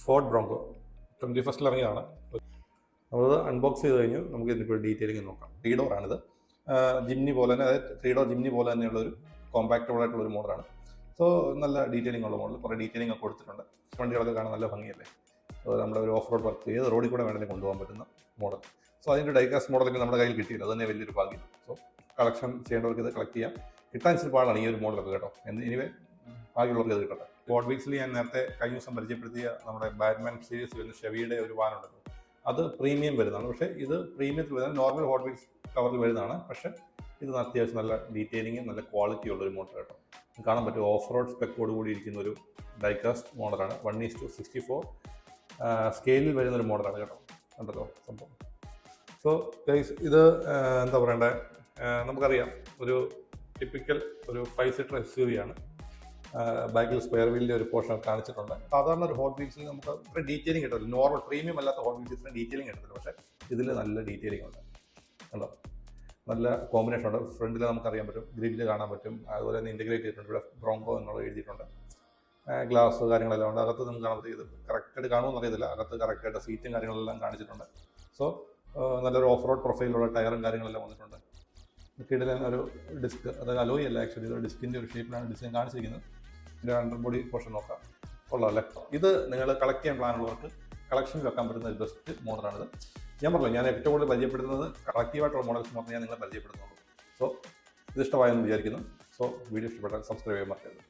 Ford broncho 21st ഇറങ്ങിയതാണ്. നമ്മളത് unbox ചെയ്ത് കഴിഞ്ഞ് നമുക്ക് ഇതിപ്പോൾ ഡീറ്റെയിലിംഗ് നോക്കാം. 3 ഡോറാണിത്. ജിംനി പോലെ തന്നെ, അതായത് 3 ഡോർ ജിംനി പോലെ തന്നെയുള്ളൊരു കോമ്പാക്റ്റബിൾ ആയിട്ടുള്ളൊരു മോഡലാണ്. സോ നല്ല ഡീറ്റെയിലിംഗ് ഉള്ള മോഡൽ, കുറേ ഡീറ്റെയിലിംഗ് ഒക്കെ കൊടുത്തിട്ടുണ്ട്. വണ്ടികളൊക്കെ കാണാൻ നല്ല ഭംഗിയല്ലേ. അത് നമ്മുടെ ഒരു ഓഫ് റോഡ് വർക്ക് ഏത് റോഡിൽ കൂടെ വേണമെങ്കിലും കൊണ്ടുപോകാൻ പറ്റുന്ന മോഡൽ. സോ അതിൻ്റെ ഡൈകാസ്റ്റ് മോഡലൊക്കെ നമ്മുടെ കയ്യിൽ കിട്ടിയില്ല, അത് തന്നെ വലിയൊരു ഭാഗ്യം. സോ കളക്ഷൻ ചെയ്യേണ്ടവർക്ക് ഇത് കളക്ട് ചെയ്യാം. കിട്ടാൻ ഇച്ചിരി പാടാണ് ഈ ഒരു മോഡലൊക്കെ കേട്ടോ. എനിവേ ഭാഗ്യമുള്ളവർക്ക് ഇത് കിട്ടട്ടെ. ഹോട്ട് വീൽസിൽ ഞാൻ നേരത്തെ കഴിഞ്ഞ ദിവസം പരിചയപ്പെടുത്തിയ നമ്മുടെ ബാറ്റ്മാൻ സീരീസ് വരുന്ന ഷെവിയുടെ ഒരു വാനുണ്ടല്ലോ, അത് പ്രീമിയം വരുന്നതാണ്. പക്ഷേ ഇത് പ്രീമിയത്തിൽ വരുന്നത് നോർമൽ ഹോട്ട് വീൽസ് കവറിൽ വരുന്നതാണ്. പക്ഷേ ഇത് അത്യാവശ്യം നല്ല ഡീറ്റെയിലിങ്ങും നല്ല ക്വാളിറ്റി ഉള്ളൊരു മോഡൽ കേട്ടോ. കാണാൻ പറ്റും ഓഫ് റോഡ് സ്പെക്കോട് കൂടി ഇരിക്കുന്ന ഒരു ഡൈകാസ്റ്റ് മോഡലാണ്. 1:64 സ്കെയിലിൽ വരുന്നൊരു മോഡലാണ് കേട്ടോ. കണ്ടല്ലോ സംഭവം. സോ ഗൈസ്, ഇത് എന്താ പറയണ്ടേ, നമുക്കറിയാം ഒരു ടിപ്പിക്കൽ ഒരു 5 സീറ്റർ SUV ആണ്. ബാക്കിൽ സ്ക്വയർ വീലിൻ്റെ ഒരു പോർഷൻ കാണിച്ചിട്ടുണ്ട്. സാധാരണ ഒരു ഹോട്ട് വീൽസിൽ നമുക്ക് ഇത്ര ഡീറ്റെയിലിംഗ് കിട്ടില്ല. നോർമൽ പ്രീമിയം അല്ലാത്ത ഹോട്ട് വീൽസ് ഇത്ര ഡീറ്റെയിലിംഗ് കിട്ടത്തില്ല. പക്ഷേ ഇതിൽ നല്ല ഡീറ്റെയിലിംഗ് ഉണ്ട്. കണ്ടോ, നല്ല കോമ്പിനേഷൻ ഉണ്ട്. ഫ്രണ്ടിൽ നമുക്കറിയാൻ പറ്റും, ഗ്രില്ല് കാണാൻ പറ്റും. അതുപോലെ തന്നെ ഇൻറ്റഗ്രേറ്റ് ചെയ്തിട്ടുണ്ട്. ഇവിടെ ബ്രോങ്കോ എന്നുള്ളത് എഴുതിയിട്ടുണ്ട്. ഗ്ലാസ് കാര്യങ്ങളെല്ലാം ഉണ്ട്. അകത്ത് നമുക്ക് കാണാൻ പറ്റും. ഇത് കറക്റ്റായിട്ട് കാണുമെന്ന് അറിയത്തില്ല. അകത്ത് കറക്റ്റായിട്ട് സീറ്റും കാര്യങ്ങളെല്ലാം കാണിച്ചിട്ടുണ്ട്. സോ നല്ലൊരു ഓഫ് റോഡ് പ്രൊഫൈലുള്ള ടയറും കാര്യങ്ങളെല്ലാം വന്നിട്ടുണ്ട്. കിടിലൻ ഒരു ഡിസ്ക്, അതായത് അലോയ് അല്ല, ആക്ച്വലി ഇത് ഡിസ്കിൻ്റെ ഒരു ഷേപ്പിലാണ് ഡിസൈൻ കാണിച്ചിരിക്കുന്നത്. ഇതിൻ്റെ അണ്ടർ ബോഡി പോർഷൻ നോക്കാം. കൊള്ളാമല്ലേ. ഇത് നിങ്ങൾ കളക്ട് ചെയ്യാൻ പ്ലാനുള്ളവർക്ക് കളക്ഷനിൽ വെക്കാൻ പറ്റുന്ന ഒരു ബെസ്റ്റ് മോഡലാണിത്. ഞാൻ പറഞ്ഞു, ഞാൻ ഏറ്റവും കൂടുതൽ പരിചയപ്പെടുന്നത് കളക്റ്റീവായിട്ടുള്ള മോഡൽസ് മാത്രമേ ഞാൻ നിങ്ങളെ പരിചയപ്പെടുന്നുള്ളൂ. സോ ഇത് ഇഷ്ടമായെന്ന് വിചാരിക്കുന്നു. സോ വീഡിയോ ഇഷ്ടപ്പെട്ടാൽ സബ്സ്ക്രൈബ് ചെയ്യാൻ മറക്കരുത്.